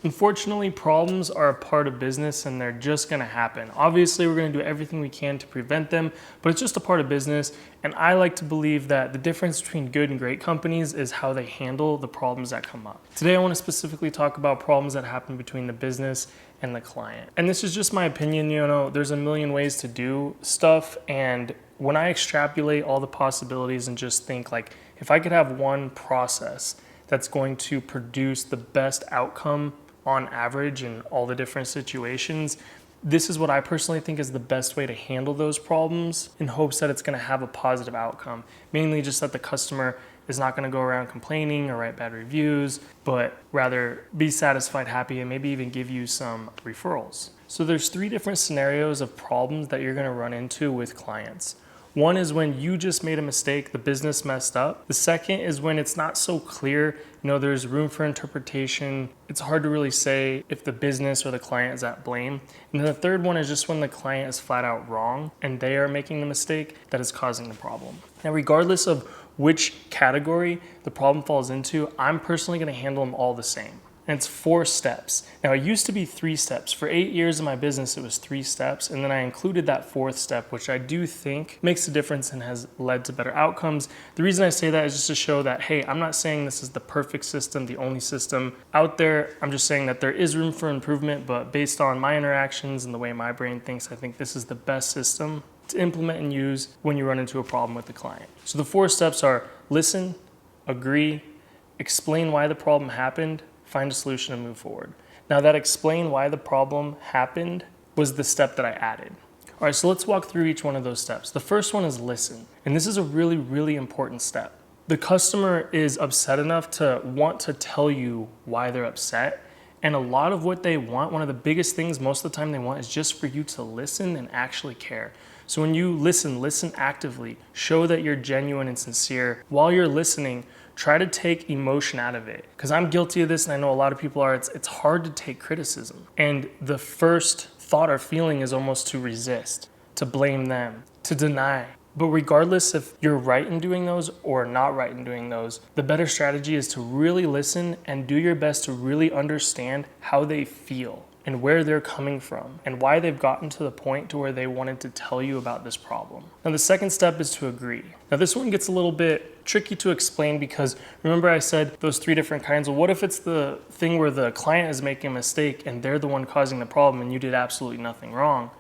Unfortunately, problems are a part of business and they're just gonna happen. Obviously, we're gonna do everything we can to prevent them, but it's just a part of business. And I like to believe that the difference between good and great companies is how they handle the problems that come up. Today, I wanna specifically talk about problems that happen between the business and the client. And this is just my opinion, there's a million ways to do stuff. And when I extrapolate all the possibilities and just think like, if I could have one process that's going to produce the best outcome on average in all the different situations, this is what I personally think is the best way to handle those problems in hopes that it's going to have a positive outcome. Mainly just that the customer is not going to go around complaining or write bad reviews, but rather be satisfied, happy, and maybe even give you some referrals. So there's 3 different scenarios of problems that you're going to run into with clients. One is when you just made a mistake, the business messed up. The second is when it's not so clear, there's room for interpretation. It's hard to really say if the business or the client is at blame. And then the third one is just when the client is flat out wrong and they are making the mistake that is causing the problem. Now, regardless of which category the problem falls into, I'm personally gonna handle them all the same. And it's 4 steps. Now, it used to be 3 steps. For 8 years in my business, it was 3 steps. And then I included that 4th step, which I do think makes a difference and has led to better outcomes. The reason I say that is just to show that, hey, I'm not saying this is the perfect system, the only system out there. I'm just saying that there is room for improvement, but based on my interactions and the way my brain thinks, I think this is the best system to implement and use when you run into a problem with the client. So the 4 steps are listen, agree, explain why the problem happened, find a solution and move forward. Now, that explain why the problem happened was the step that I added. All right, so let's walk through each one of those steps. The first one is listen. And this is a really, really important step. The customer is upset enough to want to tell you why they're upset. And a lot of what they want, one of the biggest things most of the time they want is just for you to listen and actually care. So when you listen actively, show that you're genuine and sincere. While you're listening, try to take emotion out of it. Because I'm guilty of this and I know a lot of people are. It's hard to take criticism. And the first thought or feeling is almost to resist, to blame them, to deny. But regardless if you're right in doing those or not right in doing those, the better strategy is to really listen and do your best to really understand how they feel and where they're coming from and why they've gotten to the point to where they wanted to tell you about this problem. Now, the second step is to agree. Now, this one gets a little bit tricky to explain because remember I said those 3 different kinds. Well, what if it's the thing where the client is making a mistake and they're the one causing the problem and you did absolutely nothing wrong?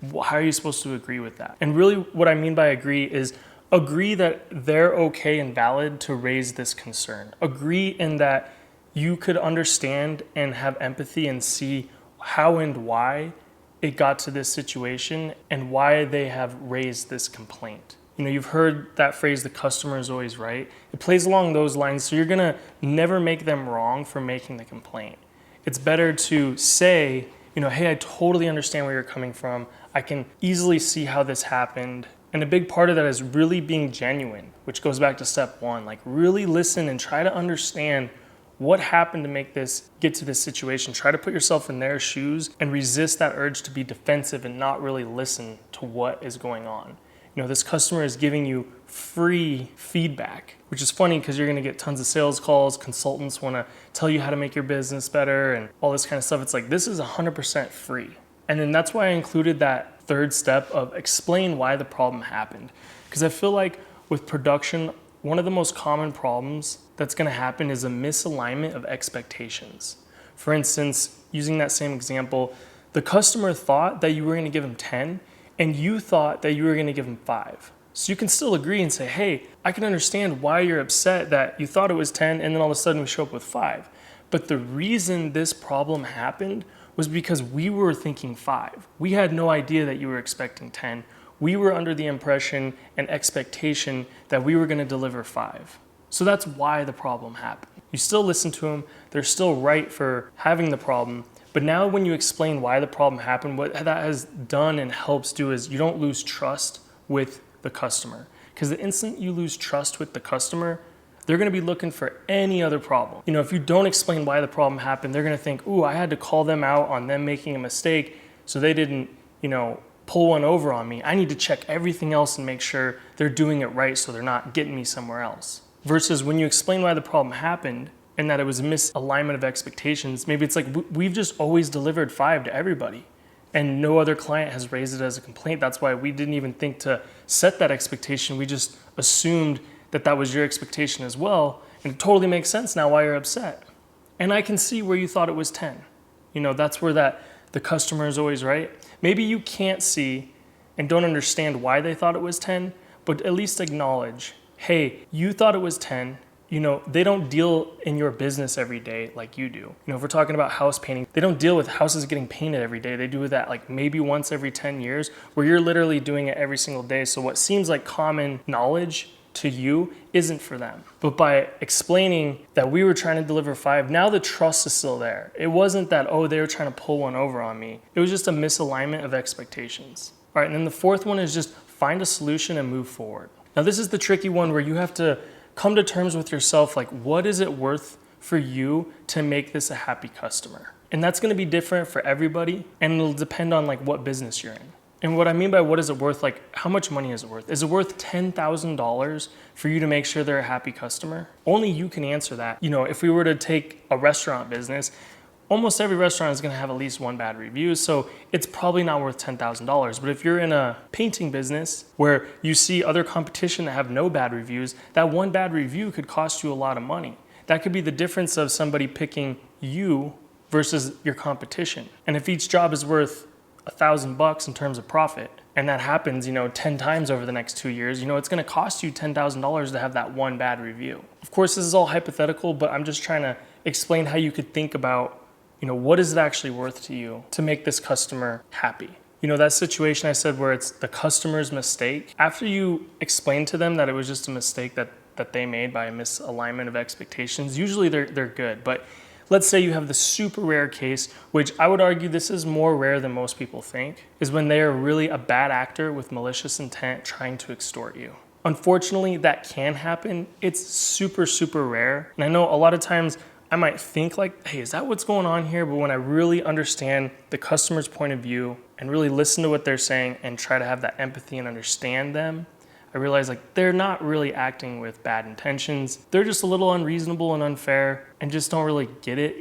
How are you supposed to agree with that? And really what I mean by agree is agree that they're okay and valid to raise this concern. Agree in that you could understand and have empathy and see how and why it got to this situation and why they have raised this complaint. You've heard that phrase, the customer is always right. It plays along those lines, so you're gonna never make them wrong for making the complaint. It's better to say, hey, I totally understand where you're coming from. I can easily see how this happened. And a big part of that is really being genuine, which goes back to step 1. Like really listen and try to understand what happened to make this get to this situation. Try to put yourself in their shoes and resist that urge to be defensive and not really listen to what is going on. This customer is giving you free feedback, which is funny because you're going to get tons of sales calls. Consultants want to tell you how to make your business better and all this kind of stuff. It's like, this is 100% free. And then that's why I included that 3rd step of explain why the problem happened. Because I feel like with production, one of the most common problems that's going to happen is a misalignment of expectations. For instance, using that same example, the customer thought that you were going to give them 10 and you thought that you were going to give them 5. So you can still agree and say, hey, I can understand why you're upset that you thought it was 10 and then all of a sudden we show up with 5. But the reason this problem happened was because we were thinking 5. We had no idea that you were expecting 10. We were under the impression and expectation that we were going to deliver 5. So that's why the problem happened. You still listen to them. They're still right for having the problem. But now when you explain why the problem happened, what that has done and helps do is you don't lose trust with the customer. Because the instant you lose trust with the customer, they're going to be looking for any other problem. If you don't explain why the problem happened, they're going to think, ooh, I had to call them out on them making a mistake so they didn't, pull one over on me. I need to check everything else and make sure they're doing it right so they're not getting me somewhere else. Versus when you explain why the problem happened, and that it was a misalignment of expectations. Maybe it's like we've just always delivered 5 to everybody and no other client has raised it as a complaint. That's why we didn't even think to set that expectation. We just assumed that that was your expectation as well. And it totally makes sense now why you're upset. And I can see where you thought it was 10. That's where the customer is always right. Maybe you can't see and don't understand why they thought it was 10, but at least acknowledge, hey, you thought it was 10. They don't deal in your business every day like you do. If we're talking about house painting, they don't deal with houses getting painted every day. They do that like maybe once every 10 years, where you're literally doing it every single day. So what seems like common knowledge to you isn't for them. But by explaining that we were trying to deliver 5, now the trust is still there. It wasn't that, oh, they were trying to pull one over on me. It was just a misalignment of expectations. All right, and then the fourth one is just find a solution and move forward. Now this is the tricky one where you have to come to terms with yourself, like what is it worth for you to make this a happy customer? And that's gonna be different for everybody, and it'll depend on like what business you're in. And what I mean by what is it worth, like how much money is it worth? Is it worth $10,000 for you to make sure they're a happy customer? Only you can answer that. If we were to take a restaurant business, almost every restaurant is gonna have at least one bad review, so it's probably not worth $10,000. But if you're in a painting business where you see other competition that have no bad reviews, that one bad review could cost you a lot of money. That could be the difference of somebody picking you versus your competition. And if each job is worth $1,000 in terms of profit, and that happens, 10 times over the next 2 years, it's gonna cost you $10,000 to have that one bad review. Of course, this is all hypothetical, but I'm just trying to explain how you could think about what is it actually worth to you to make this customer happy? That situation I said where it's the customer's mistake. After you explain to them that it was just a mistake that they made by a misalignment of expectations, usually they're good. But let's say you have the super rare case, which I would argue this is more rare than most people think, is when they are really a bad actor with malicious intent trying to extort you. Unfortunately, that can happen. It's super, super rare. And I know a lot of times I might think like, hey, is that what's going on here? But when I really understand the customer's point of view and really listen to what they're saying and try to have that empathy and understand them, I realize like they're not really acting with bad intentions. They're just a little unreasonable and unfair and just don't really get it,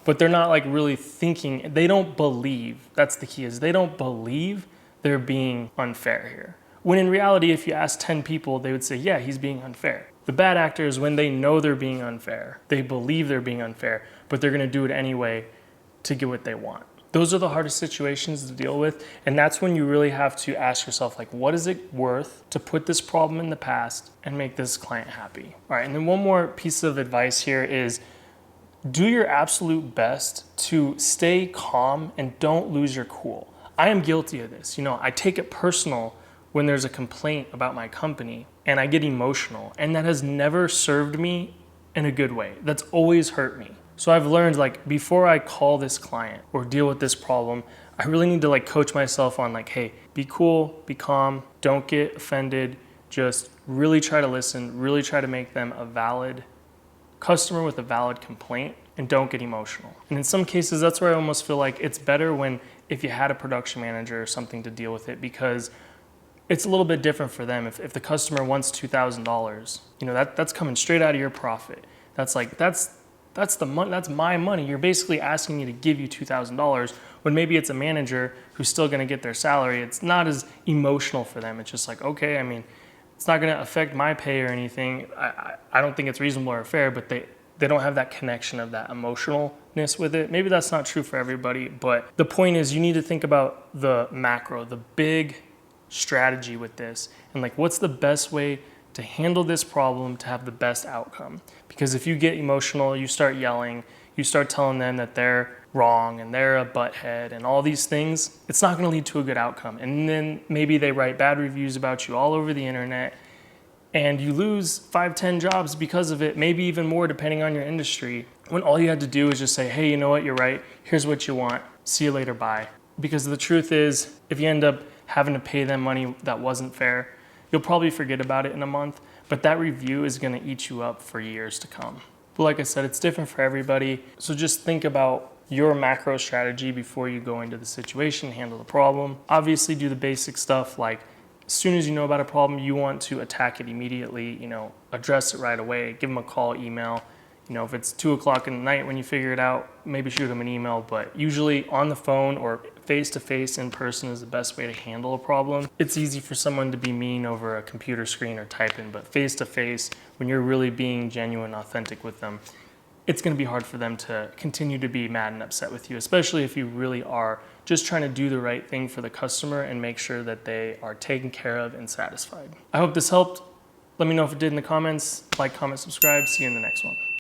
but they're not like really thinking. They don't believe, that's the key, is they don't believe they're being unfair here. When in reality, if you ask 10 people, they would say, yeah, he's being unfair. The bad actor is when they know they're being unfair. They believe they're being unfair, but they're gonna do it anyway to get what they want. Those are the hardest situations to deal with, and that's when you really have to ask yourself, like, what is it worth to put this problem in the past and make this client happy? All right, and then one more piece of advice here is do your absolute best to stay calm and don't lose your cool. I am guilty of this. I take it personal when there's a complaint about my company and I get emotional, and that has never served me in a good way. That's always hurt me. So I've learned, like, before I call this client or deal with this problem, I really need to like coach myself on like, hey, be cool, be calm, don't get offended, just really try to listen, really try to make them a valid customer with a valid complaint, and don't get emotional. And in some cases, that's where I almost feel like it's better when if you had a production manager or something to deal with it, because it's a little bit different for them. If the customer wants $2,000, that's coming straight out of your profit. That's the money. That's my money. You're basically asking me to give you $2,000 when maybe it's a manager who's still going to get their salary. It's not as emotional for them. It's just like, okay, it's not going to affect my pay or anything. I don't think it's reasonable or fair, but they don't have that connection of that emotionalness with it. Maybe that's not true for everybody, but the point is you need to think about the macro, the big strategy with this, and like what's the best way to handle this problem to have the best outcome. Because if you get emotional, you start yelling, you start telling them that they're wrong and they're a butthead and all these things, it's not going to lead to a good outcome. And then maybe they write bad reviews about you all over the internet, and you lose 5-10 jobs because of it, maybe even more depending on your industry, when all you had to do is just say, hey, you know what, you're right, here's what you want, see you later, bye. Because the truth is, if you end up having to pay them money that wasn't fair, you'll probably forget about it in a month, but that review is gonna eat you up for years to come. But like I said, it's different for everybody, so just think about your macro strategy before you go into the situation, handle the problem. Obviously do the basic stuff, like as soon as you know about a problem, you want to attack it immediately, address it right away, give them a call, email, You know, if it's 2 o'clock in the night when you figure it out, maybe shoot them an email, but usually on the phone or face-to-face in person is the best way to handle a problem. It's easy for someone to be mean over a computer screen or typing, but face-to-face, when you're really being genuine, authentic with them, it's going to be hard for them to continue to be mad and upset with you, especially if you really are just trying to do the right thing for the customer and make sure that they are taken care of and satisfied. I hope this helped. Let me know if it did in the comments. Like, comment, subscribe. See you in the next one.